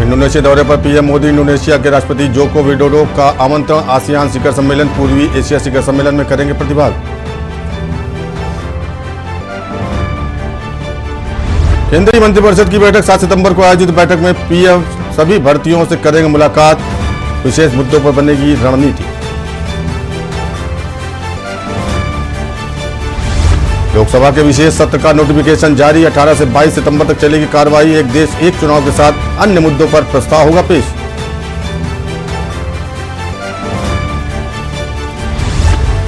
Indonesia दौरे पर PM Modi. Indonesia के राष्ट्रपति जोको विडोडो का आमंत्रण। आसियान शिखर सम्मेलन, पूर्वी एशिया शिखर सम्मेलन में करेंगे प्रतिभाग। केंद्रीय मंत्रिपरिषद की बैठक 7 सितंबर को आयोजित बैठक में पीएम सभी भर्तियों से करेंगे मुलाकात। विशेष मुद्दों पर बनेगी रणनीति। लोकसभा के विशेष सत्र का नोटिफिकेशन जारी। 18 से 22 सितंबर तक चलेगी कार्रवाई। एक देश एक चुनाव के साथ अन्य मुद्दों पर प्रस्ताव होगा पेश।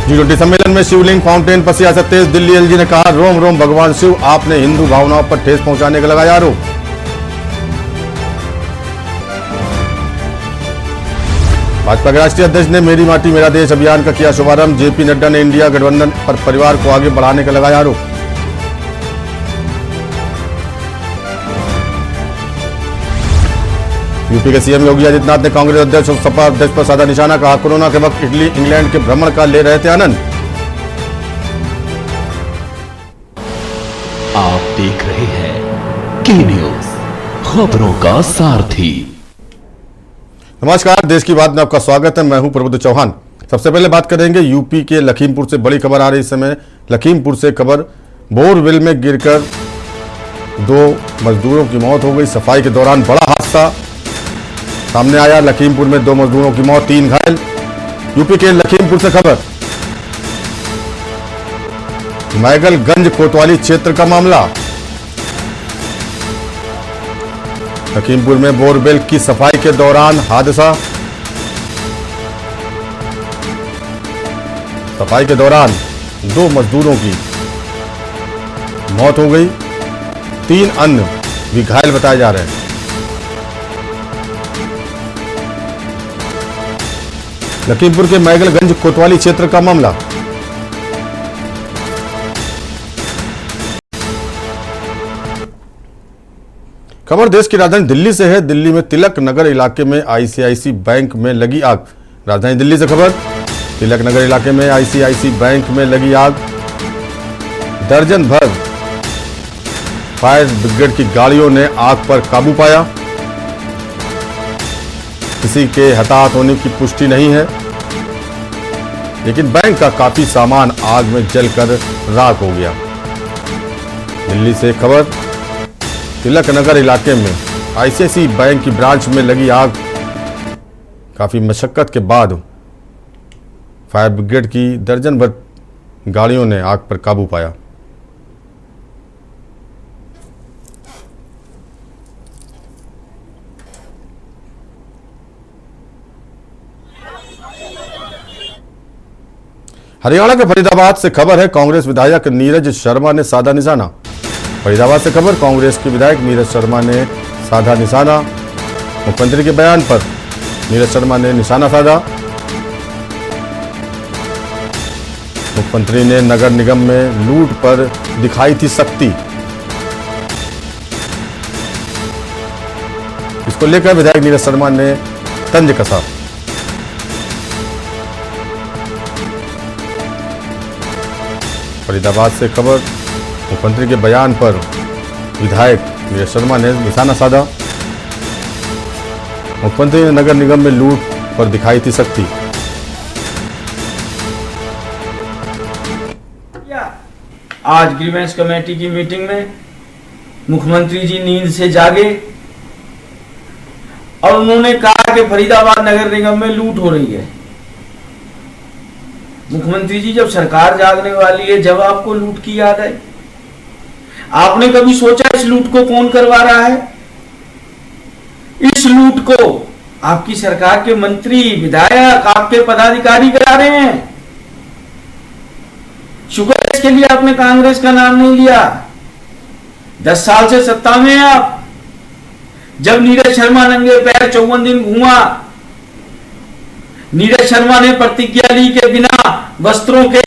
G20 सम्मेलन में शिवलिंग फाउंटेन पर सियासत तेज। दिल्ली एलजी ने कहा, रोम रोम भगवान शिव, आपने हिंदू भावनाओं पर ठेस पहुंचाने का लगाया आरोप। भाजपा के राष्ट्रीय अध्यक्ष ने मेरी माटी मेरा देश अभियान का किया शुभारंभ। जेपी नड्डा ने इंडिया गठबंधन पर परिवार को आगे बढ़ाने का लगाया आरोप। यूपी के सीएम योगी आदित्यनाथ ने कांग्रेस अध्यक्ष और सपा अध्यक्ष पर साधा निशाना। कहा, कोरोना के वक्त इटली इंग्लैंड के भ्रमण का ले रहे थे आनंद। आप देख रहे हैं के न्यूज, खबरों का सारथी। नमस्कार, देश की बात में आपका स्वागत है। मैं हूं प्रबुद्ध चौहान। सबसे पहले बात करेंगे यूपी के लखीमपुर से। बड़ी खबर आ रही इस समय लखीमपुर से। खबर, बोरवेल में गिरकर 2 मजदूरों की मौत हो गई। सफाई के दौरान बड़ा हादसा सामने आया। लखीमपुर में 2 मजदूरों की मौत, 3 घायल। यूपी के लखीमपुर से खबर, मैगलगंज कोतवाली क्षेत्र का मामला। लखीमपुर में बोरवेल की सफाई के दौरान हादसा। सफाई के दौरान 2 मजदूरों की मौत हो गई, 3 अन्य भी घायल बताए जा रहे हैं। लखीमपुर के मैगलगंज कोतवाली क्षेत्र का मामला। खबर देश की राजधानी दिल्ली से है। दिल्ली में तिलक नगर इलाके में आईसीआईसी बैंक में लगी आग। राजधानी दिल्ली से खबर, तिलक नगर इलाके में आईसीआईसी बैंक में लगी आग। दर्जन भर फायर ब्रिगेड की गाड़ियों ने आग पर काबू पाया। किसी के हताहत होने की पुष्टि नहीं है, लेकिन बैंक का काफी सामान आग में जलकर राख हो गया। दिल्ली से खबर, तिलक नगर इलाके में आईसीआईसी बैंक की ब्रांच में लगी आग। काफी मशक्कत के बाद फायर ब्रिगेड की दर्जन भर गाड़ियों ने आग पर काबू पाया। हरियाणा के फरीदाबाद से खबर है, कांग्रेस विधायक नीरज शर्मा ने साधा निशाना। फरीदाबाद से खबर, कांग्रेस के विधायक नीरज शर्मा ने साधा निशाना। मुख्यमंत्री के बयान पर नीरज शर्मा ने निशाना साधा। मुख्यमंत्री ने नगर निगम में लूट पर दिखाई थी सख्ती। इसको लेकर विधायक नीरज शर्मा ने तंज कसा। फरीदाबाद से खबर, मुख्यमंत्री के बयान पर विधायक नीरज शर्मा ने निशाना साधा। मुख्यमंत्री ने नगर निगम में लूट पर दिखाई थी सख्ती। आज ग्रीवेंस कमेटी की मीटिंग में मुख्यमंत्री जी नींद से जागे और उन्होंने कहा कि फरीदाबाद नगर निगम में लूट हो रही है। मुख्यमंत्री जी, जब सरकार जागने वाली है, जब आपको लूट की याद आई? आपने कभी सोचा इस लूट को कौन करवा रहा है? इस लूट को आपकी सरकार के मंत्री, विधायक, आपके पदाधिकारी करा रहे हैं। शुक्र है इसके लिए आपने कांग्रेस का नाम नहीं लिया। 10 साल से सत्ता में हैं आप। जब नीरज शर्मा नंगे पैर 54 दिन घूमा, नीरज शर्मा ने प्रतिज्ञा ली के बिना वस्त्रों के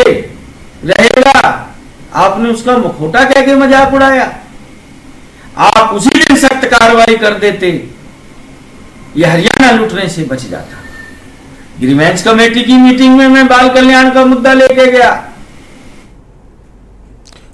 रहेगा, आपने उसका मुखौटा कह के मजाक उड़ाया। आप उसी दिन सख्त कार्रवाई कर देते, यह हरियाणा लूटने से बच जाता। ग्रीवेंस कमेटी की मीटिंग में मैं बाल कल्याण का मुद्दा लेके गया।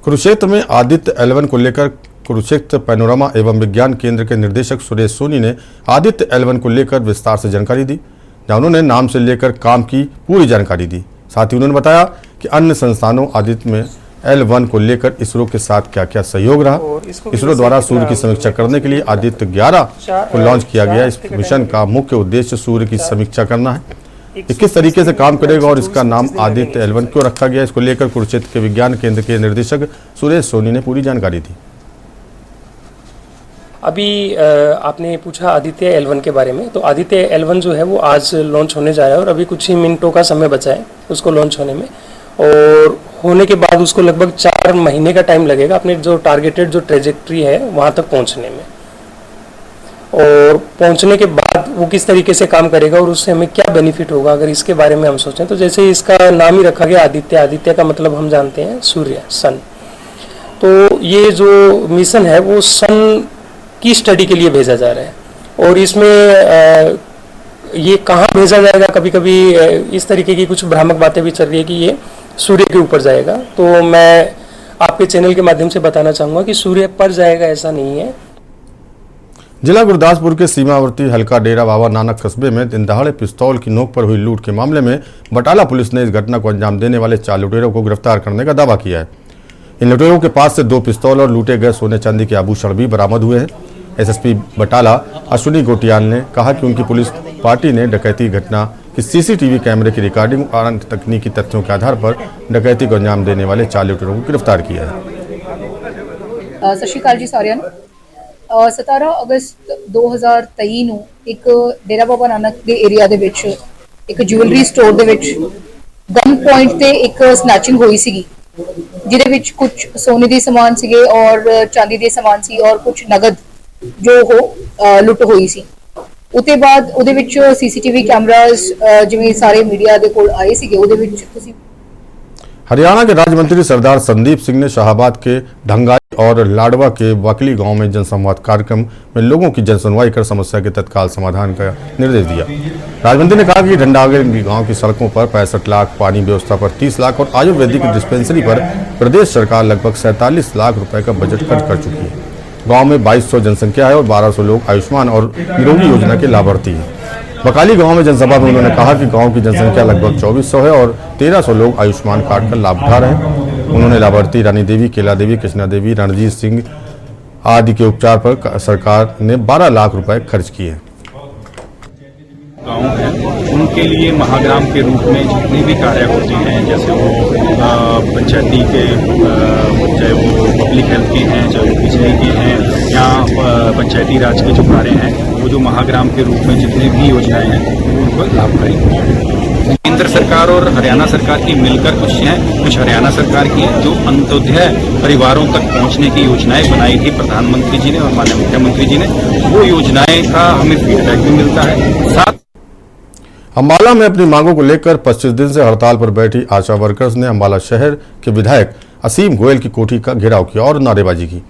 कुरुक्षेत्र में आदित्य L1 को लेकर कुरुक्षेत्र पैनोरामा एवं विज्ञान केंद्र के निदेशक सुरेश सोनी ने आदित्य L1 को लेकर विस्तार से जानकारी दी, जहां उन्होंने नाम से लेकर काम की पूरी जानकारी दी। साथ ही उन्होंने बताया कि अन्य संस्थानों आदित्य में L1 को लेकर इसरो के साथ क्या क्या सहयोग रहा। इसरो द्वारा सूर्य की समीक्षा करने के लिए आदित्य 11 को लॉन्च किया गया। इस मिशन का मुख्य उद्देश्य सूर्य की समीक्षा करना है। ये किस तरीके से काम करेगा और इसका नाम आदित्य L1 क्यों रखा गया, इसको लेकर कुरुक्षेत्र के विज्ञान केंद्र के निर्देशक सुरेश सोनी ने पूरी जानकारी दी। अभी आपने पूछा आदित्य L1 के बारे में, तो आदित्य L1 जो है वो आज लॉन्च होने जा रहा है और अभी कुछ ही मिनटों का समय बचा है उसको लॉन्च होने में, और होने के बाद उसको लगभग 4 महीने का टाइम लगेगा अपने जो टारगेटेड जो ट्रेजेक्ट्री है वहाँ तक पहुँचने में। और पहुँचने के बाद वो किस तरीके से काम करेगा और उससे हमें क्या बेनिफिट होगा, अगर इसके बारे में हम सोचें तो जैसे इसका नाम ही रखा गया आदित्य, आदित्य का मतलब हम जानते हैं सूर्य, सन। तो ये जो मिशन है वो सन की स्टडी के लिए भेजा जा रहा है और इसमें ये कहाँ भेजा जाएगा, कभी कभी इस तरीके की कुछ भ्रामक बातें भी चल रही है कि ये सूर्य के ऊपर जाएगा। तो मैं आपके चैनल के माध्यम से बताना चाहूँगा कि सूर्य पर जाएगा ऐसा नहीं है। जिला गुरदासपुर के सीमावर्ती हल्का डेरा बाबा नानक कस्बे में दिन दहाड़े पिस्तौल की नोक पर हुई लूट के मामले में बटाला पुलिस ने इस घटना को अंजाम देने वाले 4 लुटेरों को गिरफ्तार करने का दावा किया है। इन लुटेरों के पास से 2 पिस्तौल और लूटे गए सोने चांदी के आभूषण भी बरामद हुए हैं। एसएसपी बटाला अश्विनी गोटियाल ने कहा कि उनकी पुलिस पार्टी ने डकैती घटना की सीसीटीवी कैमरे की रिकॉर्डिंग और अन्य तकनीकी तथ्यों के आधार पर डकैती को अंजाम देने वाले 4 लुटेरों को गिरफ्तार किया है। सत श्री अकाल जी सारिਆਂ ਨੂੰ। 17 ਅਗਸਤ 2023 ਨੂੰ ਇੱਕ ਡੇਰਾ ਬਾਬਾ ਨਾਨਕ ਦੇ ਏਰੀਆ ਦੇ ਵਿੱਚ ਇੱਕ ਜੁਐਲਰੀ ਸਟੋਰ ਦੇ ਵਿੱਚ ਗਨ ਪੁਆਇੰਟ ਤੇ ਇੱਕ ਸਨੈਚਿੰਗ ਹੋਈ ਸੀਗੀ, ਜਿਹਦੇ ਵਿੱਚ ਕੁਝ ਸੋਨੇ ਦੇ ਸਮਾਨ ਸੀਗੇ ਔਰ ਚਾਂਦੀ ਦੇ ਸਮਾਨ ਸੀ ਔਰ ਕੁਝ ਨਗਦ ਜੋ ਉਹ ਲੁੱਟ ਹੋਈ ਸੀ। ਉਤੇ ਬਾਅਦ ਉਹਦੇ ਵਿੱਚ ਸੀਸੀਟੀਵੀ ਕੈਮਰਾਸ ਜਿਵੇਂ ਸਾਰੇ ਮੀਡੀਆ ਦੇ ਕੋਲ ਆਏ ਸੀਗੇ, ਉਹਦੇ ਵਿੱਚ ਤੁਸੀਂ हरियाणा के राज्य मंत्री सरदार संदीप सिंह ने शाहाबाद के ढंगाई और लाडवा के वाकली गांव में जनसंवाद कार्यक्रम में लोगों की जनसुनवाई कर समस्या के तत्काल समाधान का निर्देश दिया। राज्य मंत्री ने कहा कि ढंडागरी गांव की सड़कों पर 65 लाख, पानी व्यवस्था पर 30 लाख और आयुर्वेदिक डिस्पेंसरी पर प्रदेश सरकार लगभग 47 लाख रुपए का बजट खर्च कर चुकी है। गाँव में 2200 जनसंख्या है और 1200 लोग आयुष्मान और निरोगी योजना के लाभार्थी हैं। बकाली गांव में जनसभा में उन्होंने कहा कि गांव की जनसंख्या लगभग 2400 है और 1300 लोग आयुष्मान कार्ड का लाभ उठा रहे हैं। उन्होंने लाभार्थी रानी देवी, केला देवी, कृष्णा देवी, रणजीत सिंह आदि के उपचार पर सरकार ने 12 लाख रुपए खर्च किए हैं। गाँव हैं उनके लिए महाग्राम के रूप में जितने भी कार्य होते हैं, जैसे वो पंचायती के, चाहे वो पब्लिक हेल्थ के हैं, चाहे वो बिजली के हैं, या पंचायती राज के जो कार्य हैं, वो जो महाग्राम के रूप में जितने भी योजनाएं हैं वो उनको लाभ करेंगे। केंद्र सरकार और हरियाणा सरकार की मिलकर कुछ हैं, कुछ हरियाणा सरकार की हैं, जो अंत्योदय परिवारों तक पहुंचने की योजनाएं बनाई थी प्रधानमंत्री जी ने और माननीय मुख्यमंत्री जी ने। वो योजनाएं का हमें फीडबैक भी मिलता है। साथ अम्बाला में अपनी मांगों को लेकर 25 दिन से हड़ताल पर बैठी आशा वर्कर्स ने अम्बाला शहर के विधायक असीम गोयल की कोठी का घेराव किया और नारेबाजी की।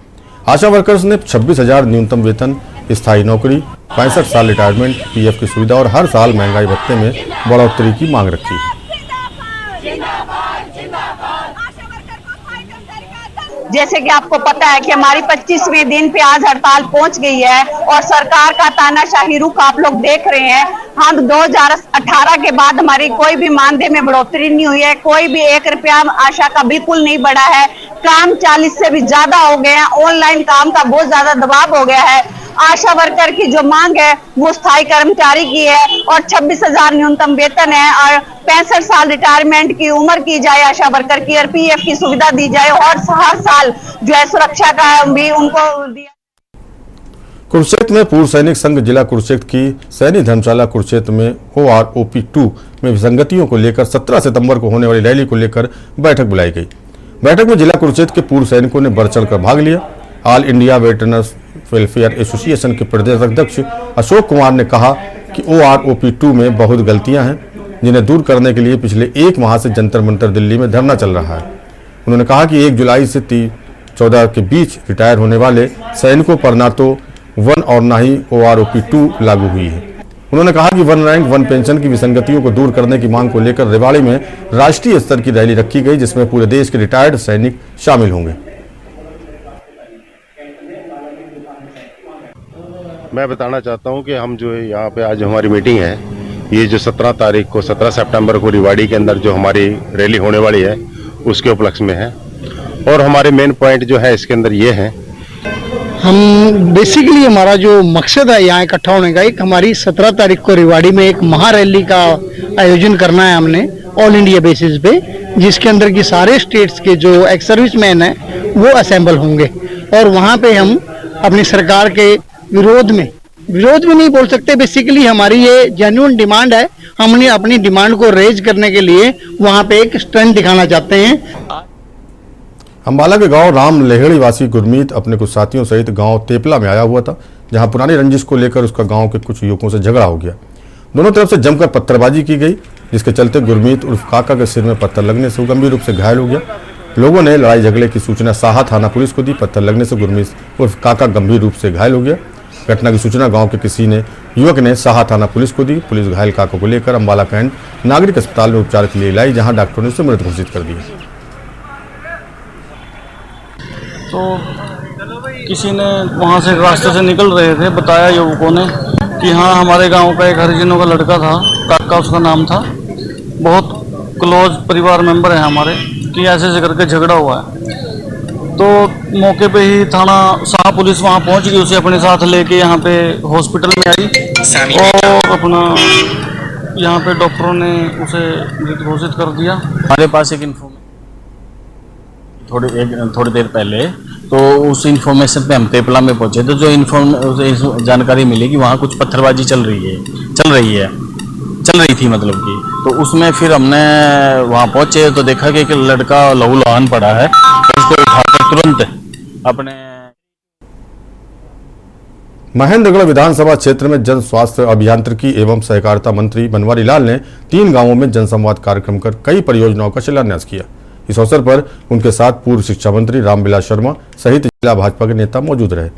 आशा वर्कर्स ने 26,000 न्यूनतम वेतन, स्थायी नौकरी, 65 साल रिटायरमेंट, पीएफ की सुविधा और हर साल महंगाई भत्ते में बढ़ोतरी की मांग रखी। जैसे कि आपको पता है कि हमारी 25वें दिन पे आज हड़ताल पहुंच गई है और सरकार का तानाशाही रुख आप लोग देख रहे हैं। हम 2018 के बाद हमारी कोई भी मानदेय में बढ़ोतरी नहीं हुई है, कोई भी 1 रुपया आशा का बिल्कुल नहीं बढ़ा है। काम 40 से भी ज्यादा हो गए हैं, ऑनलाइन काम का बहुत ज्यादा दबाव हो गया है। आशा वर्कर की जो मांग है वो स्थायी कर्मचारी की है और 26,000 न्यूनतम वेतन है और 65 साल रिटायरमेंट की उम्र की जाए आशा वर्कर की और पीएफ की सुविधा दी जाए और हर साल जो है सुरक्षा का भी उनको दिया। कुरुक्षेत्र में पूर्व सैनिक संघ जिला कुरुक्षेत्र की सैनिक धर्मशाला कुरुक्षेत्र में OROP2 में विसंगतियों को लेकर 17 सितंबर को होने वाली रैली को लेकर बैठक बुलाई गई। बैठक में जिला कुरुक्षेत्र के पूर्व सैनिकों ने बढ़ चढ़कर भाग लिया। ऑल इंडिया वेटरनर्स वेलफेयर एसोसिएशन के प्रदेश अध्यक्ष अशोक कुमार ने कहा कि OROP2 में बहुत गलतियां हैं, जिन्हें दूर करने के लिए पिछले 1 माह से जंतर मंतर दिल्ली में धरना चल रहा है। उन्होंने कहा कि 1 जुलाई से 14 के बीच रिटायर होने वाले सैनिकों पर ना तो 1 और ना ही OROP2 लागू हुई है। उन्होंने कहा कि 1 रैंक 1 पेंशन की विसंगतियों को दूर करने की मांग को लेकर रेवाड़ी में राष्ट्रीय स्तर की रैली रखी गई, जिसमें पूरे देश के रिटायर्ड सैनिक शामिल होंगे। मैं बताना चाहता हूं कि हम जो है यहाँ पे आज हमारी मीटिंग है, ये जो 17 तारीख को 17 सितंबर को रिवाड़ी के अंदर जो हमारी रैली होने वाली है उसके उपलक्ष्य में है। और हमारे मेन पॉइंट जो है इसके अंदर ये है, हम बेसिकली हमारा जो मकसद है यहाँ इकट्ठा होने का, एक हमारी 17 तारीख को रिवाड़ी में एक महारैली का आयोजन करना है हमने ऑल इंडिया बेसिस पे, जिसके अंदर की सारे स्टेट्स के जो एक्स सर्विसमैन हैं वो असेंबल होंगे और वहाँ पे हम अपनी सरकार के विरोध में नहीं बोल सकते, बेसिकली हमारी ये जेन्युइन डिमांड है। हमने अपनी डिमांड को रेज करने के लिए वहाँ पे एक स्ट्रेंथ दिखाना चाहते हैं। अंबाला के गांव राम लेहड़ी वासी गुरमीत अपने कुछ साथियों सहित गांव तेपला में आया हुआ था, जहां पुरानी रंजिश को लेकर उसका गांव के कुछ युवकों से झगड़ा हो गया। दोनों तरफ से जमकर पत्थरबाजी की गई, जिसके चलते गुरमीत उर्फ काका के सिर में पत्थर लगने से गंभीर रूप से घायल हो गया। लोगों ने लड़ाई झगड़े की सूचना साहा थाना पुलिस को दी। पत्थर लगने से गुरमीत उर्फ काका गंभीर रूप से घायल हो गया। घटना की सूचना गांव के किसी ने युवक ने साहा थाना पुलिस को दी। पुलिस घायल काका को लेकर अंबाला कैंट नागरिक अस्पताल में उपचार के लिए लाई, जहां डॉक्टरों ने उसे मृत घोषित कर दिया। तो किसी ने वहाँ से रास्ते से निकल रहे थे, बताया युवकों ने कि हाँ हमारे गांव का एक हरिजनों का लड़का था, काका उसका नाम था, बहुत क्लोज परिवार मेंबर है हमारे, कि ऐसे करके झगड़ा हुआ है। तो मौके पे ही थाना साहा पुलिस वहाँ पहुँच गई, उसे अपने साथ लेके यहाँ पे हॉस्पिटल में आई और अपना यहाँ पे डॉक्टरों ने उसे मृत घोषित कर दिया। हमारे पास एक थोड़ी देर पहले तो उस इन्फॉर्मेशन पे हम तेपला में पहुंचे, तो जो जानकारी मिली कि वहाँ कुछ पत्थरबाजी चल रही थी मतलब कि, तो उसमें फिर हमने वहाँ पहुंचे तो देखा कि एक लड़का लहूलुहान पड़ा है, उसको उठाकर तुरंत अपने महेंद्रगढ़ विधानसभा क्षेत्र में जन स्वास्थ्य अभियांत्रिकी एवं सहकारिता मंत्री बनवारी लाल ने 3 गांवों में जनसंवाद कार्यक्रम कर कई परियोजनाओं का शिलान्यास किया। इस अवसर पर उनके साथ पूर्व शिक्षा मंत्री रामविलास शर्मा सहित जिला भाजपा के नेता मौजूद रहे।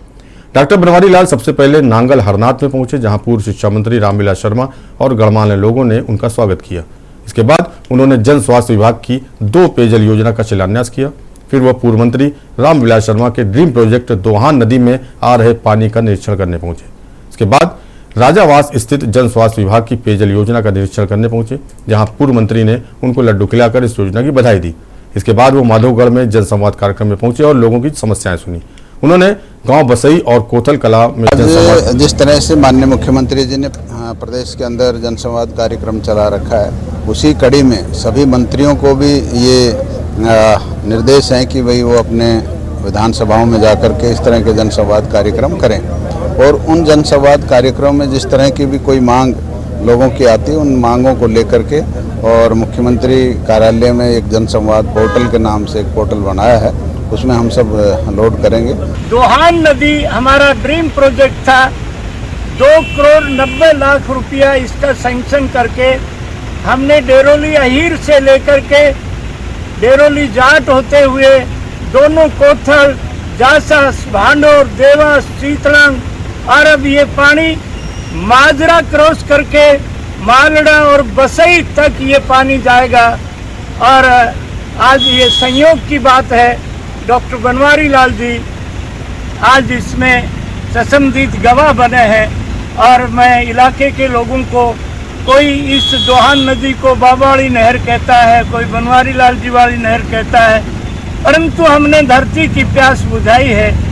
डॉक्टर बनवारी लाल सबसे पहले नांगल हरनाथ में पहुंचे, जहां पूर्व शिक्षा मंत्री रामविलास शर्मा और गणमान्य लोगों ने उनका स्वागत किया। इसके बाद उन्होंने जन स्वास्थ्य विभाग की 2 पेयजल योजना का शिलान्यास किया। फिर वह पूर्व मंत्री रामविलास शर्मा के ड्रीम प्रोजेक्ट दोहान नदी में आ रहे पानी का निरीक्षण करने पहुंचे। इसके बाद राजावास स्थित जन स्वास्थ्य विभाग की पेयजल योजना का निरीक्षण करने पहुंचे, जहां पूर्व मंत्री ने उनको लड्डू खिलाकर इस योजना की बधाई दी। इसके बाद वो माधोगढ़ में जनसंवाद कार्यक्रम में पहुंचे और लोगों की समस्याएं सुनी। उन्होंने गांव बसई और कोथल कला में जनसंवाद, जिस तरह से माननीय मुख्यमंत्री जी ने प्रदेश के अंदर जनसंवाद कार्यक्रम चला रखा है, उसी कड़ी में सभी मंत्रियों को भी ये निर्देश हैं कि भाई वो अपने विधानसभाओं में जाकर के इस तरह के जनसंवाद कार्यक्रम करें और उन जनसंवाद कार्यक्रम में जिस तरह की भी कोई मांग लोगों की आती है, उन मांगों को लेकर के, और मुख्यमंत्री कार्यालय में एक जनसंवाद पोर्टल के नाम से एक पोर्टल बनाया है, उसमें हम सब लोड करेंगे। दोहान नदी हमारा ड्रीम प्रोजेक्ट था। 2 करोड़ 90 लाख रुपया इसका सैंक्शन करके हमने डेरोली अहीर से लेकर के डेरोली जाट होते हुए दोनों कोथल, जासस, भांडोर, देवास, शीतलंग और अब ये पानी माजरा क्रॉस करके मालड़ा और बसई तक ये पानी जाएगा। और आज ये संयोग की बात है, डॉक्टर बनवारी लाल जी आज इसमें ससंदिग्ध गवाह बने हैं और मैं इलाके के लोगों को, कोई इस दोहान नदी को बाबाड़ी नहर कहता है, कोई बनवारी लाल जी वाली नहर कहता है, परंतु हमने धरती की प्यास बुझाई है।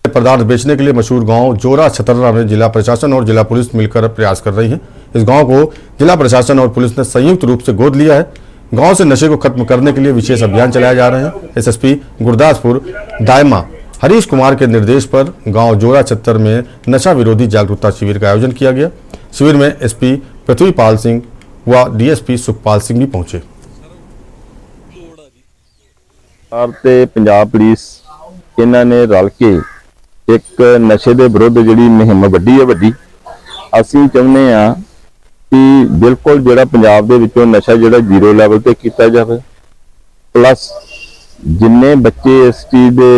पदार्थ बेचने के लिए मशहूर गांव जोरा छतर्रा में जिला प्रशासन और जिला पुलिस मिलकर प्रयास कर रही है। इस गांव को जिला प्रशासन और पुलिस ने संयुक्त रूप से गोद लिया है। गांव से नशे को खत्म करने के लिए विशेष अभियान चलाए जा रहे हैं। एसएसपी गुरदासपुर दायमा हरीश कुमार के निर्देश पर गांव जोरा छत्तर में नशा विरोधी जागरूकता शिविर का आयोजन किया गया। शिविर में एसपी पृथ्वीपाल सिंह व डीएसपी सुखपाल सिंह भी पहुंचे। पंजाब पुलिस इन्होंने रल के एक नशे के विरुद्ध जी मुहिम वड्डी है वड्डी। असीं चाहुंदे आ कि बिल्कुल जिहड़ा पंजाब दे विचों नशा जिहड़ा 0 लैवल ते कीता जावे, प्लस जिन्ने बच्चे इस चीज़ दे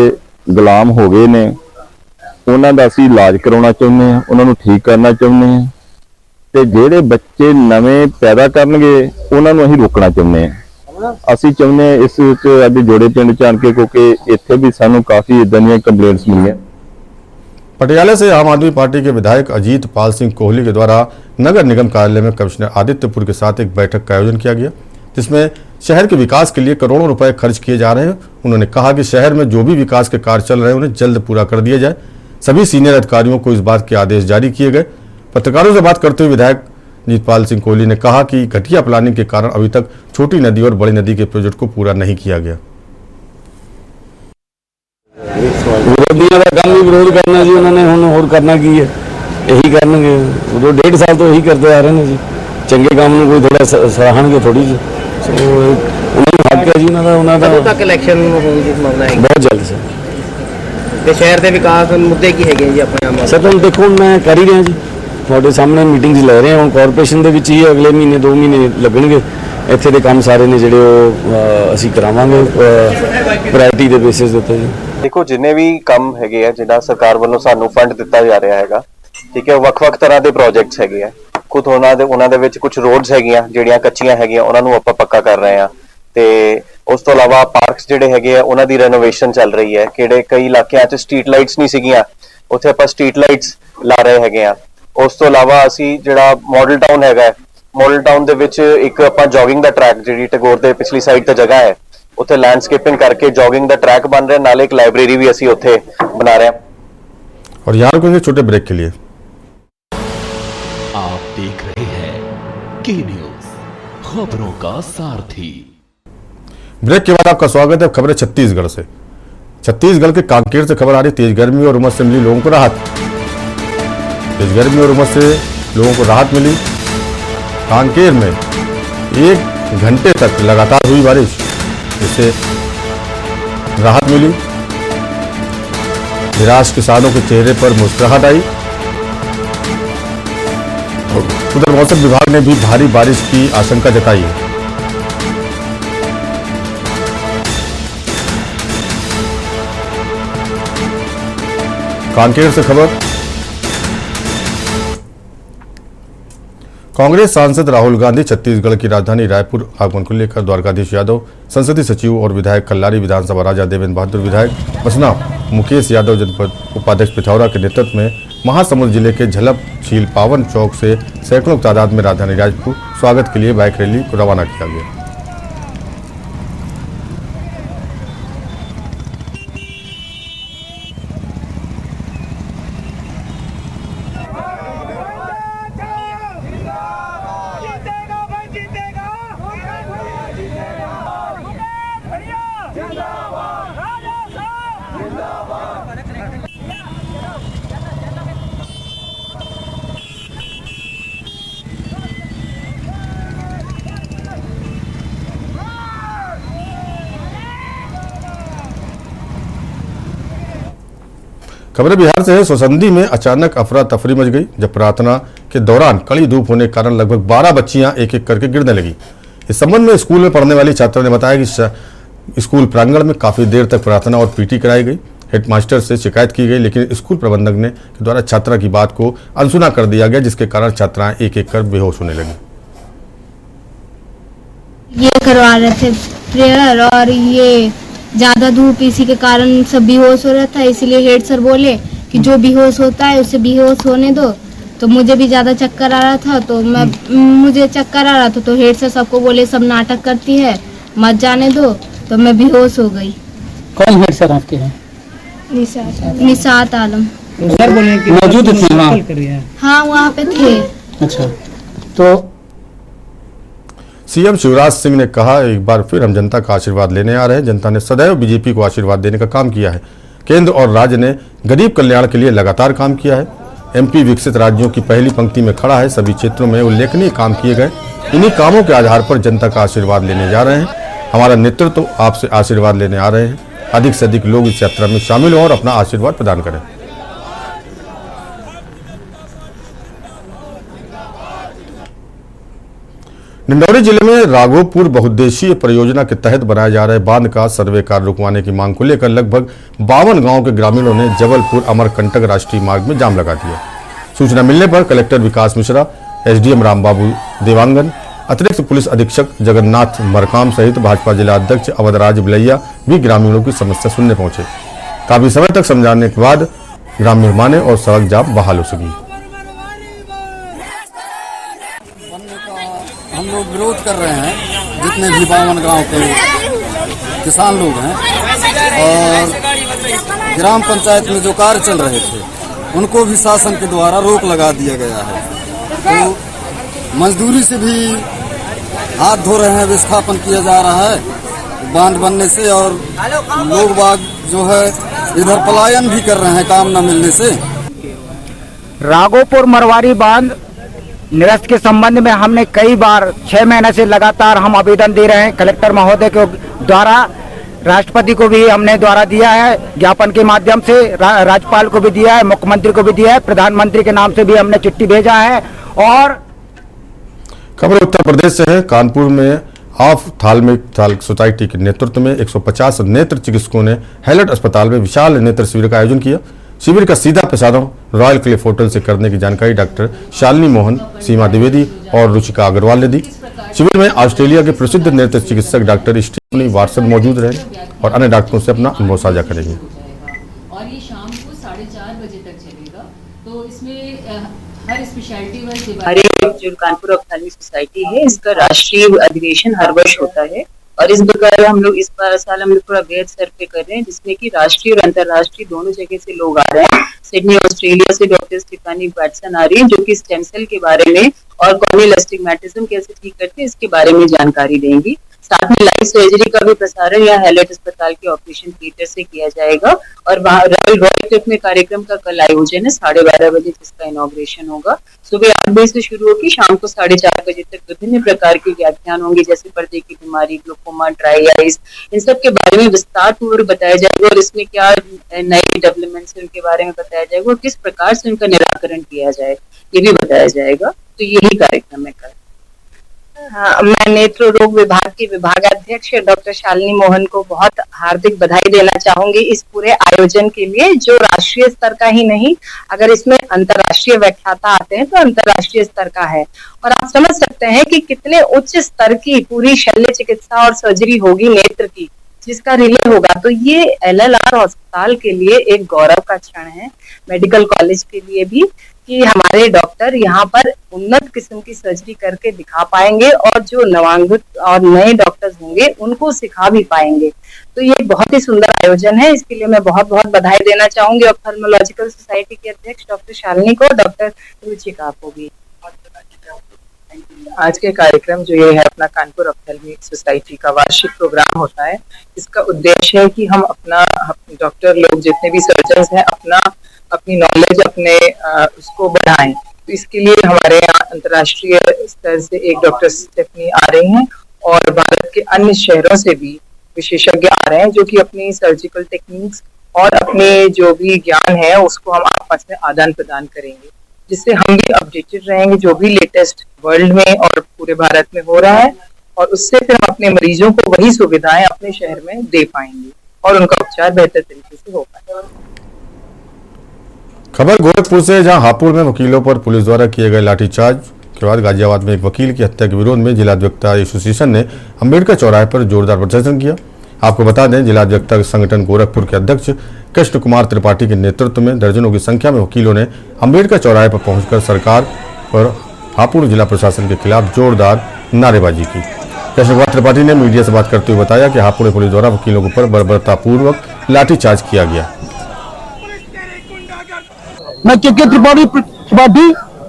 गुलाम हो गए ने उन्हां दा असीं इलाज करवाउणा चाहुंदे आ, उन्हां नूं ठीक करना चाहुंदे आ, ते जिहड़े बच्चे नवें पैदा करनगे उन्हां नूं असीं रोकना चाहुंदे आ। ਅਸੀਂ ਚਾਹੁੰਦੇ ਹਾਂ ਇਸ ਵਿੱਚ ਅੱਜ ਜੋੜੇ ਪਿੰਡ ਚ ਆਣ ਕੇ, ਕਿਉਂਕਿ ਇੱਥੇ ਵੀ ਸਾਨੂੰ ਕਾਫੀ इदां ਦੀਆਂ कंप्लेंट्स मिली। पटियाला से आम आदमी पार्टी के विधायक अजीत पाल सिंह कोहली के द्वारा नगर निगम कार्यालय में कमिश्नर आदित्यपुर के साथ एक बैठक का आयोजन किया गया, जिसमें शहर के विकास के लिए करोड़ों रुपए खर्च किए जा रहे हैं। उन्होंने कहा कि शहर में जो भी विकास के कार्य चल रहे हैं उन्हें जल्द पूरा कर दिया जाए। सभी सीनियर अधिकारियों को इस बात के आदेश जारी किए गए। पत्रकारों से बात करते हुए विधायक अजीतपाल सिंह कोहली ने कहा कि घटिया प्लानिंग के कारण अभी तक छोटी नदी और बड़ी नदी के प्रोजेक्ट को पूरा नहीं किया गया। विरोधियों का काम भी विरोध करना जी, उन्होंने हुण होर करना की है, यही करनगे। उदों 1.5 साल तो यही करते आ रहे हैं जी। चंगे काम में कोई थोड़ा सराहणगे थोड़ी जी, उन्होंने हक है जी उन्होंने कदों तक इलेक्शन होने की संभावना है? बहुत जल्द से। ਤੇ ਸ਼ਹਿਰ ਦੇ ਵਿਕਾਸ ਮੁੱਦੇ ਕੀ ਹੈਗੇ ਜੀ ਆਪਣੇ ਆਮ? सर तुम देखो मैं कर ही रहा जी, ਤੁਹਾਡੇ ਸਾਹਮਣੇ ਮੀਟਿੰਗਸ ਲੈ ਰਹੇ ਹਾਂ। ਹੁਣ ਕਾਰਪੋਰੇਸ਼ਨ ਦੇ ਵਿੱਚ ਹੀ ਅਗਲੇ ਮਹੀਨੇ 2 ਮਹੀਨੇ ਲੱਗਣਗੇ। ਇੱਥੇ ਦੇ ਕੰਮ ਸਾਰੇ ਨੇ ਜਿਹੜੇ ਉਹ ਅਸੀਂ ਕਰਾਵਾਂਗੇ ਪ੍ਰਾਇੋਰਟੀ ਦੇ ਬੇਸਿਸ ਦੇ ਉੱਤੇ ਜੀ। ਦੇਖੋ ਜਿੰਨੇ ਵੀ ਕੰਮ ਹੈਗੇ ਆ ਜਿਹੜਾ ਸਰਕਾਰ ਵੱਲੋਂ ਸਾਨੂੰ ਫੰਡ ਦਿੱਤਾ ਜਾ ਰਿਹਾ ਹੈਗਾ, ਠੀਕ ਹੈ, ਵੱਖ-ਵੱਖ ਤਰ੍ਹਾਂ ਦੇ ਪ੍ਰੋਜੈਕਟਸ ਹੈਗੇ ਆ। ਖੁਦ ਉਹਨਾਂ ਦੇ ਵਿੱਚ ਕੁਝ ਰੋਡਸ ਹੈਗੀਆਂ ਜਿਹੜੀਆਂ ਕੱਚੀਆਂ ਹੈਗੀਆਂ, ਉਹਨਾਂ ਨੂੰ ਆਪਾਂ ਪੱਕਾ ਕਰ ਰਹੇ ਆ। ਤੇ ਉਸ ਤੋਂ ਇਲਾਵਾ ਪਾਰਕਸ ਜਿਹੜੇ ਹੈਗੇ ਆ ਉਹਨਾਂ ਦੀ ਰੈਨੋਵੇਸ਼ਨ ਚੱਲ ਰਹੀ ਹੈ। ਕਿਹੜੇ ਕਈ ਇਲਾਕਿਆਂ 'ਚ ਸਟਰੀਟ ਲਾਈਟਸ ਨਹੀਂ ਸੀਗੀਆਂ, ਉੱਥੇ ਆਪਾਂ ਸਟਰੀਟ ਲਾਈਟਸ ਲਾ ਰਹੇ ਹੈਗੇ ਆ। ਉਸ ਤੋਂ ਇਲਾਵਾ ਅਸੀਂ ਜਿਹੜਾ ਮਾਡਲ ਟਾਊਨ ਹੈਗਾ, ਮਾਡਲ ਟਾਊਨ ਦੇ ਵਿੱਚ ਇੱਕ ਆਪਾਂ ਜੋਗਿੰਗ ਦਾ ਟਰੈਕ, ਜਿਹੜੀ ਟੈਗੋਰ ਦੇ ਪਿਛਲੀ ਸਾਈਡ ਤੇ ਜਗ੍ਹਾ ਹੈ, ਉੱਥੇ ਲੈਂਡਸਕੇਪਿੰਗ ਕਰਕੇ ਜੋਗਿੰਗ ਦਾ ट्रैक बन रहा है, नाले एक लाइब्रेरी भी ਅਸੀਂ ਉੱਥੇ बना रहे हैं। और यहाँ रुकेंगे छोटे ब्रेक के लिए। आप देख रहे हैं के न्यूज, खबरों का सारथी। ब्रेक के बाद आपका स्वागत है। खबरें छत्तीसगढ़ से। छत्तीसगढ़ के कांकेर से खबर आ रही। तेज गर्मी और उमस से मिली लोगों को राहत। तेज गर्मी और उमस से लोगों को राहत मिली। कांकेर में 1 घंटे तक लगातार हुई बारिश, जिससे राहत मिली। निराश किसानों के चेहरे पर मुस्कुराहट आई। उधर मौसम विभाग ने भी भारी बारिश की आशंका जताई है। कांकेर से खबर। कांग्रेस सांसद राहुल गांधी छत्तीसगढ़ की राजधानी रायपुर आगमन को लेकर द्वारकाधीश यादव, संसदीय सचिव और विधायक कल्लारी विधानसभा राजा देवेंद्र बहादुर, विधायक बसना मुकेश यादव, जनपद उपाध्यक्ष पिथौरा के नेतृत्व में महासमुंद जिले के झलप झील पावन चौक से सैकड़ों तादाद में राजधानी रायपुर स्वागत के लिए बाइक रैली को रवाना किया गया। खबरें बिहार से है। सोसंदी में अचानक अफरा तफरी मच गई जब प्रार्थना के दौरान कड़ी धूप होने के कारण लगभग 12 बच्चियां एक एक करके गिरने लगी। इस संबंध में स्कूल में पढ़ने वाली छात्रा ने बताया कि स्कूल प्रांगण में काफी देर तक प्रार्थना और पीटी कराई गई। हेडमास्टर से शिकायत की गई, लेकिन स्कूल प्रबंधक ने के द्वारा छात्रा की बात को अनसुना कर दिया गया, जिसके कारण छात्राएं एक एक कर बेहोश होने लगी। ये करवा रहे थे प्रेयर, और ये ज्यादा धूप इसी के कारण सब बेहोश हो रहा था। इसीलिए हेड सर बोले कि जो बेहोश होता है उसे बेहोश होने दो। तो मुझे भी ज्यादा चक्कर आ रहा था, तो मुझे चक्कर आ रहा था, तो हेड सर सबको बोले सब नाटक करती है, मत जाने दो। तो मैं बेहोश हो गई। कौन हेड सर आपके हैं? निसात आलम सर बोले कि मौजूद थे वहाँ? हाँ, वहाँ पे थे। अच्छा, तो सीएम शिवराज सिंह ने कहा, एक बार फिर हम जनता का आशीर्वाद लेने आ रहे हैं। जनता ने सदैव बीजेपी को आशीर्वाद देने का काम किया है। केंद्र और राज्य ने गरीब कल्याण के लिए लगातार काम किया है। एमपी विकसित राज्यों की पहली पंक्ति में खड़ा है। सभी क्षेत्रों में उल्लेखनीय काम किए गए। इन्हीं कामों के आधार पर जनता का आशीर्वाद लेने जा रहे हैं। हमारा नेतृत्व आपसे आशीर्वाद लेने आ रहे हैं। अधिक से अधिक लोग इस यात्रा में शामिल हों और अपना आशीर्वाद प्रदान करें। निंदौरी जिले में राघोपुर बहुउद्देशीय परियोजना के तहत बनाए जा रहे बांध का सर्वे कार्य रुकवाने की मांग को लेकर लगभग 52 गांवों के ग्रामीणों ने जबलपुर अमरकंटक राष्ट्रीय मार्ग में जाम लगा दिया। सूचना मिलने पर कलेक्टर विकास मिश्रा, एसडीएम रामबाबू देवांगन, अतिरिक्त पुलिस अधीक्षक जगन्नाथ मरकाम सहित भाजपा जिला अध्यक्ष अवधराज बिलैया भी ग्रामीणों की समस्या सुनने पहुंचे। काफी समय तक समझाने के बाद ग्रामीण माने और सड़क जाम बहाल हो सकी। हम लोग विरोध कर रहे हैं, जितने भी बावन गांव के किसान लोग हैं और ग्राम पंचायत में जो कार्य चल रहे थे उनको भी शासन के द्वारा रोक लगा दिया गया है। तो मजदूरी से भी हाथ धो रहे हैं, विस्थापन किया जा रहा है बांध बनने से, और लोग बाग जो है इधर पलायन भी कर रहे हैं काम न मिलने से। राघोपुर मरवारी बांध निरस्त के संबंध में हमने कई बार 6 महीने से लगातार हम आवेदन दे रहे हैं कलेक्टर महोदय के द्वारा, राष्ट्रपति को भी हमने द्वारा दिया है ज्ञापन के माध्यम से, राज्यपाल को भी दिया है, मुख्यमंत्री को भी दिया है, प्रधानमंत्री के नाम से भी हमने चिट्ठी भेजा है। और खबर उत्तर प्रदेश से है। कानपुर में ऑफ थाल सोसाइटी के नेतृत्व में 150 नेत्र चिकित्सकों ने हैलट अस्पताल में विशाल नेत्र शिविर का आयोजन किया। शिविर का सीधा प्रसारण रॉयल क्लिफ होटल से करने की जानकारी डॉक्टर शालिनी मोहन, सीमा द्विवेदी और रुचिका अग्रवाल ने दी। शिविर में ऑस्ट्रेलिया के प्रसिद्ध नेत्र चिकित्सक डॉक्टर स्टीफनी वाटसन मौजूद रहे और अन्य डॉक्टरों से अपना अनुभव साझा करेंगे। और ये शाम को 4:30 बजे तक चलेगा। तो इसमें हर स्पेशलिटी वाइज हमारे जो कानपुर ऑप्थेल्मिक सोसाइटी है इसका राष्ट्रीय अधिवेशन हर वर्ष होता है, और इस प्रकार हम लोग इस साल हम लोग थोड़ा बेहद सर्वे कर रहे हैं, जिसमें कि राष्ट्रीय और अंतर्राष्ट्रीय दोनों जगह से लोग आ रहे हैं। सिडनी ऑस्ट्रेलिया से डॉक्टर स्टीफनी वाटसन आ रही है जो कि स्टेम सेल के बारे में और कॉर्नियल एस्टिग्मेटिज्म कैसे ठीक करते हैं इसके बारे में जानकारी देंगी। साथ में लाइव सर्जरी का भी प्रसारण यहाँ हैलट अस्पताल के ऑपरेशन थिएटर से किया जाएगा। और रॉयल क्लिफ में कार्यक्रम का कल आयोजन है 12:30 बजे, जिसका इनॉग्रेशन होगा। सुबह 8 बजे से शुरू होकर शाम को 4:30 बजे तक विभिन्न प्रकार के व्याख्यान होंगे, जैसे पर्दे की बीमारी, ग्लूकोमा, ड्राई आइज, इन सब के बारे में विस्तार पूर्वक बताया जाएगा और इसमें क्या नए डेवलपमेंट्स है उनके बारे में बताया जाएगा और किस प्रकार से उनका निराकरण किया जाए ये भी बताया जाएगा। तो यही कार्यक्रम है कल। हाँ, मैं नेत्र रोग विभाग की विभागाध्यक्ष डॉक्टर शालिनी मोहन को बहुत हार्दिक बधाई देना चाहूंगी इस पूरे आयोजन के लिए, जो राष्ट्रीय स्तर का ही नहीं, अगर इसमें अंतर्राष्ट्रीय व्याख्याता आते हैं तो अंतर्राष्ट्रीय स्तर का है। और आप समझ सकते हैं कि कितने उच्च स्तर की पूरी शल्य चिकित्सा और सर्जरी होगी नेत्र की, जिसका रिले होगा। तो ये LLR अस्पताल के लिए एक गौरव का क्षण है, मेडिकल कॉलेज के लिए भी, कि हमारे डॉक्टर यहाँ पर उन्नत किस्म की सर्जरी करके दिखा पाएंगे और जो नवांगत और नए डॉक्टर्स होंगे उनको सिखा भी पाएंगे। तो ये बहुत ही सुंदर आयोजन है, इसके लिए मैं बहुत बहुत बधाई देना चाहूंगी ऑप्थेल्मोलॉजिकल सोसाइटी के अध्यक्ष डॉक्टर शालिनी को, डॉक्टर रुचिका को भी। आज के कार्यक्रम जो ये है अपना कानपुर ऑप्थेल्मिक सोसाइटी का वार्षिक प्रोग्राम होता है, इसका उद्देश्य है कि हम अपना डॉक्टर लोग जितने भी सर्जन्स हैं अपनी नॉलेज उसको बढ़ाएं। तो इसके लिए हमारे यहाँ अंतर्राष्ट्रीय स्तर से एक डॉक्टर स्टेफनी आ रही हैं और भारत के अन्य शहरों से भी विशेषज्ञ आ रहे हैं जो कि अपनी सर्जिकल टेक्निक्स और अपने जो भी ज्ञान है उसको हम आपस में आदान प्रदान करेंगे, जिससे हम भी अपडेटेड रहेंगे जो भी लेटेस्ट वर्ल्ड में और पूरे भारत में हो रहा है, और उससे फिर हम अपने मरीजों को वही सुविधाएं अपने शहर में दे पाएंगे और उनका उपचार बेहतर तरीके से हो पाएगा। खबर गोरखपुर से, जहां हापुड़ में वकीलों पर पुलिस द्वारा किए गए लाठीचार्ज के बाद गाजियाबाद में एक वकील की हत्या के विरोध में जिला अधिवक्ता एसोसिएशन ने अम्बेडकर चौराहे पर जोरदार प्रदर्शन किया। आपको बता दें, जिला अधिवक्ता संगठन गोरखपुर के अध्यक्ष कृष्ण कुमार त्रिपाठी के नेतृत्व में दर्जनों की संख्या में वकीलों ने अम्बेडकर चौराहे पर पहुंचकर सरकार पर हापुड़ जिला प्रशासन के खिलाफ जोरदार नारेबाजी की। कृष्ण कुमार त्रिपाठी ने मीडिया से बात करते हुए बताया कि हापुड़ पुलिस द्वारा वकीलों के ऊपर बर्बरतापूर्वक लाठीचार्ज किया गया। मैं के Tripathi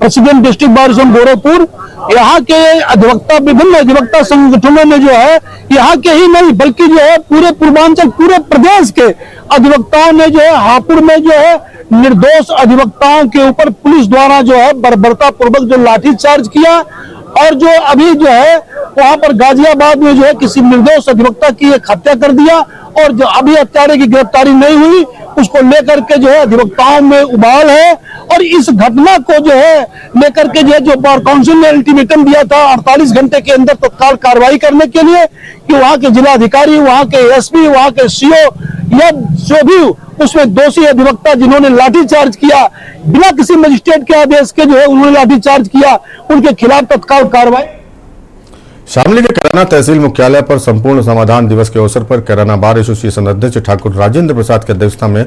president district bar association Gorakhpur, यहाँ के अधिवक्ता विभिन्न अधिवक्ता संगठनों में जो है यहाँ के ही नहीं बल्कि जो है पूरे पूर्वांचल पूरे प्रदेश के अधिवक्ताओं ने जो है हापुड़ में जो है निर्दोष अधिवक्ताओं के ऊपर पुलिस द्वारा जो है बर्बरता पूर्वक जो लाठीचार्ज किया, और जो अभी जो है वहां पर गाजियाबाद में जो है किसी निर्दोष अधिवक्ता की एक हत्या कर दिया, और जो अभी हत्यारे की गिरफ्तारी नहीं हुई उसको लेकर के जो है अधिवक्ताओं में उबाल है। और इस घटना को जो है लेकर के जो बार काउंसिल ने अल्टीमेटम दिया था 48 घंटे के अंदर तत्काल कार्रवाई करने के लिए, कि वहां के जिलाधिकारी, वहां के एसपी, वहां के सीओ या जो भी उसमें दोषी अधिवक्ता जिन्होंने लाठीचार्ज किया बिना किसी मजिस्ट्रेट के आदेश के जो है उन्होंने लाठीचार्ज किया, उनके खिलाफ तत्काल कार्रवाई। शामली के कैराना तहसील मुख्यालय पर संपूर्ण समाधान दिवस के अवसर पर कैराना बार एसोसिएशन अध्यक्ष ठाकुर राजेंद्र प्रसाद की अध्यक्षता में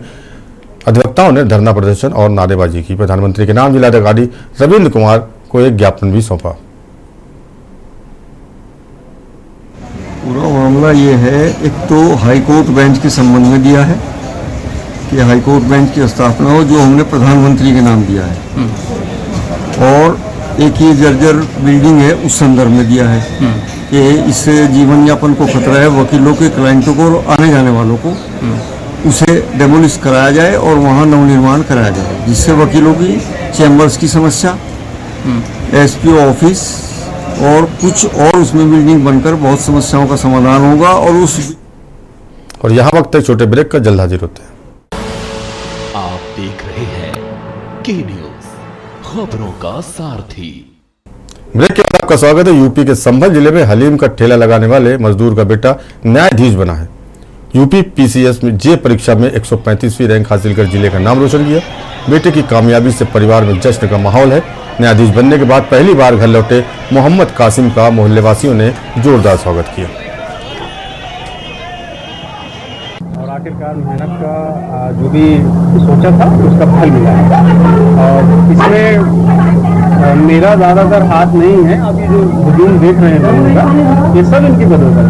अधिवक्ताओं ने धरना प्रदर्शन और नारेबाजी की। प्रधानमंत्री के नाम जिलाधिकारी रविंद्र कुमार को एक ज्ञापन भी सौंपा। पूरा मामला ये है, एक तो हाईकोर्ट बेंच के संबंध में दिया है कि हाईकोर्ट बेंच की स्थापना हो, जो हमने प्रधानमंत्री के नाम दिया है, और एक ये जर्जर बिल्डिंग है उस संदर्भ में दिया है कि इससे जीवन यापन को खतरा है, वकीलों के क्लाइंटों को और आने जाने वालों को उसे डेमोलिश कराया जाए और वहाँ नवनिर्माण कराया जाए, जिससे वकीलों की चैम्बर्स की समस्या, एसपीओ ऑफिस और कुछ और उसमें बिल्डिंग बनकर बहुत समस्याओं का समाधान होगा। और यहाँ वक्त है छोटे ब्रेक का, जल्द हाजिर होते हैं। आप देख रहे हैं के न्यूज, खबरों का सारथी। ब्रेक के बाद आपका स्वागत है। यूपी के संभल जिले में हलीम का ठेला लगाने वाले मजदूर का बेटा न्यायाधीश बना है। यूपी पीसीएस में जे परीक्षा में 135वीं रैंक हासिल कर जिले का नाम रोशन किया। बेटे की कामयाबी से परिवार में जश्न का माहौल है। न्यायाधीश बनने के बाद पहली बार घर लौटे मोहम्मद कासिम का मोहल्लेवासियों ने जोरदार स्वागत किया। और आखिरकार मेहनत का जो भी सोचा था उसका फल मिला है। और इसमें मेरा ज़्यादातर हाथ नहीं है। अभी जो हुजूम देख रहे हैं लोगों का, ये सब इनकी बदौलत।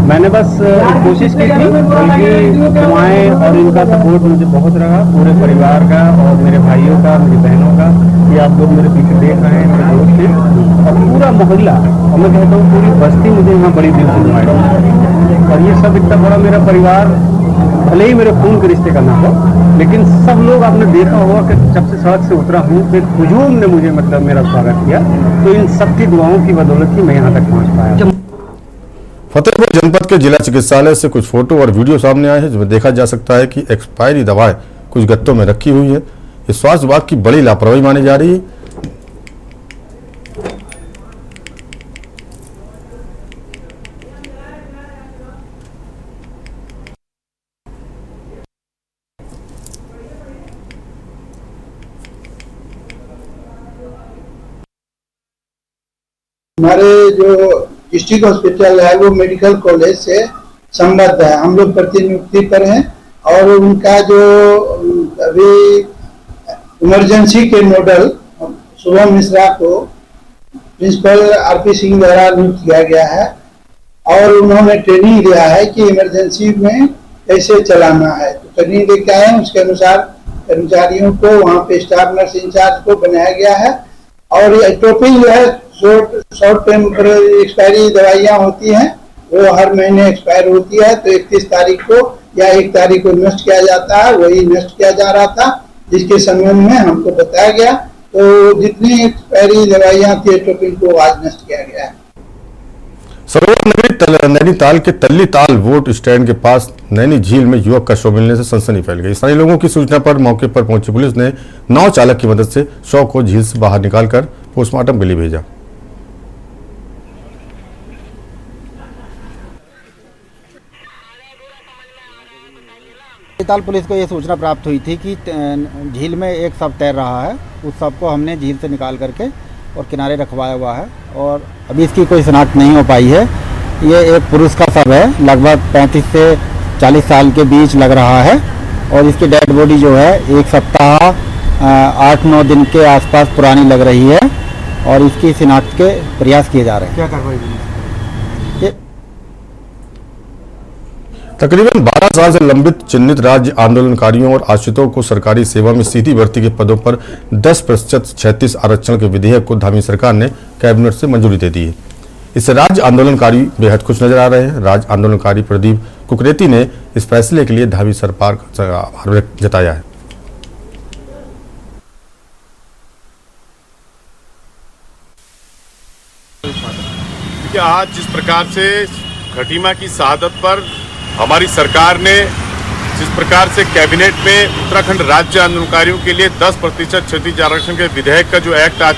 मैंने बस कोशिश की थी, बल्कि दुआएं और इनका सपोर्ट मुझे बहुत रहा, पूरे परिवार का और मेरे भाइयों का, मेरी बहनों का, कि आप लोग मेरे पीछे देख रहे हैं, मेरे दोस्त हैं और पूरा मोहल्ला, और मैं कहता हूँ पूरी बस्ती मुझे यहाँ बड़ी दिल से नुमाइश। और ये सब इतना बड़ा मेरा परिवार, भले ही मेरे खून के रिश्ते का ना हो, लेकिन सब लोग आपने देखा होगा कि जब से सड़क से उतरा हूँ फिर हुजूम ने मुझे मेरा स्वागत किया। तो इन सबकी दुआओं की बदौलत ही मैं यहाँ तक पहुँच पाया। फतेहपुर जनपद के जिला चिकित्सालय से कुछ फोटो और वीडियो सामने आए हैं, जिसमें देखा जा सकता है कि एक्सपायरी दवाएं कुछ गत्तों में रखी हुई है। ये स्वास्थ्य विभाग की बड़ी लापरवाही मानी जा रही है। हमारे जो डिस्ट्रिक्ट हॉस्पिटल है वो मेडिकल कॉलेज से संबद्ध है। हम लोग प्रतिनियुक्ति पर हैं और उनका जो अभी इमरजेंसी के मॉडल शुभम मिश्रा को प्रिंसिपल आरपी सिंह द्वारा नियुक्त किया गया है और उन्होंने ट्रेनिंग दिया है कि इमरजेंसी में कैसे चलाना है। तो ट्रेनिंग दे के आए, उसके अनुसार कर्मचारियों को वहाँ पे स्टाफ नर्स इंचार्ज को बनाया गया है। और टोपिंग जो है शॉर्ट टेम्परेरी एक्सपायरी दवाइयाँ होती हैं, वो हर महीने एक्सपायर होती है। तो 31 तारीख को या 1 तारीख को नष्ट किया जाता है, वही नष्ट किया जा रहा था, जिसके संबंध में हमको बताया गया। तो जितनी एक्सपायरी दवाइयाँ थी टोपिंग को आज नष्ट किया गया है। सरोवर नगरी नैनीताल के तल्ली ताल वोट स्टैंड के पास नैनी झील में युवक का शव मिलने से सनसनी फैल गई। स्थानीय लोगों की सूचना पर मौके पर पहुंची पुलिस ने नाव चालक की मदद से शव को झील से बाहर निकालकर पोस्टमार्टम के लिए भेजा। नैनीताल पुलिस को ये सूचना प्राप्त हुई थी कि झील में एक शव तैर रहा है। उस शव को हमने झील से निकाल करके और किनारे रखवाया हुआ है और अभी इसकी कोई शनाख्त नहीं हो पाई है। ये एक पुरुष का शव है, लगभग 35 से 40 साल के बीच लग रहा है और इसकी डेड बॉडी जो है 1 सप्ताह 8-9 दिन के आसपास पुरानी लग रही है और इसकी शनाख्त के प्रयास किए जा रहे हैं। क्या कार्रवाई? तकरीबन 12 साल से लंबित चिन्हित राज्य आंदोलनकारियों और आश्रितों को सरकारी सेवा में सीधी भर्ती के पदों पर 10% 36 आरक्षण के विधेयक को धामी सरकार ने कैबिनेट से मंजूरी दे दी है। इससे राज्य आंदोलनकारी बेहद खुश नजर आ रहे हैं। राज्य आंदोलनकारी प्रदीप कुकरेती ने इस फैसले के लिए धामी सरकार का आभार जताया है। आज जिस प्रकार से खटीमा की शहादत पर हमारी सरकार ने जिस प्रकार से कैबिनेट में उत्तराखंड राज्य आंदोलनकारियों के लिए 10% क्षतिज आरक्षण के विधेयक का जो एक्ट आज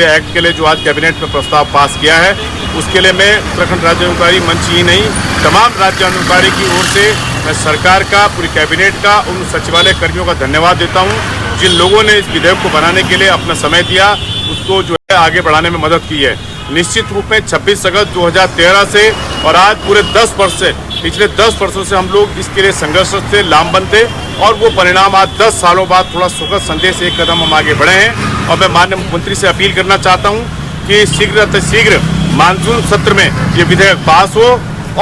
एक्ट के लिए जो आज कैबिनेट में प्रस्ताव पास किया है, उसके लिए मैं उत्तराखंड राज्य आंदोलनकारी मंच ही नहीं तमाम राज्य आंदोलनकारी की ओर से मैं सरकार का, पूरी कैबिनेट का, उन सचिवालय कर्मियों का धन्यवाद देता हूँ जिन लोगों ने इस विधेयक को बनाने के लिए अपना समय दिया, उसको जो है आगे बढ़ाने में मदद की है। निश्चित रूप में 26 अगस्त 2013 से और आज पूरे 10 वर्ष से, पिछले 10 वर्षों से हम लोग इसके लिए संघर्षरत थे, लामबंद थे और वो परिणाम आज 10 सालों बाद थोड़ा सुखद संदेश एक कदम हम आगे बढ़े हैं। और मैं माननीय मुख्यमंत्री से अपील करना चाहता हूँ कि शीघ्र मानसून सत्र में ये विधेयक पास हो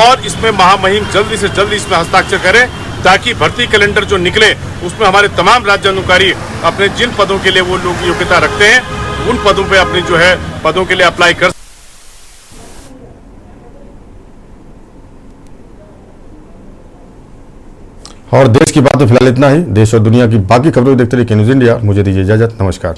और इसमें महामहिम जल्दी से जल्दी इसमें हस्ताक्षर करें ताकि भर्ती कैलेंडर जो निकले उसमें हमारे तमाम राज्य अधिकारी अपने जिन पदों के लिए वो लोग योग्यता रखते हैं उन पदों पे अपने जो है पदों के लिए अप्लाई कर। और देश की बात तो फिलहाल इतना ही। देश और दुनिया की बाकी खबरों को देखते रहिए न्यूज़ इंडिया। मुझे दीजिए इजाजत, नमस्कार।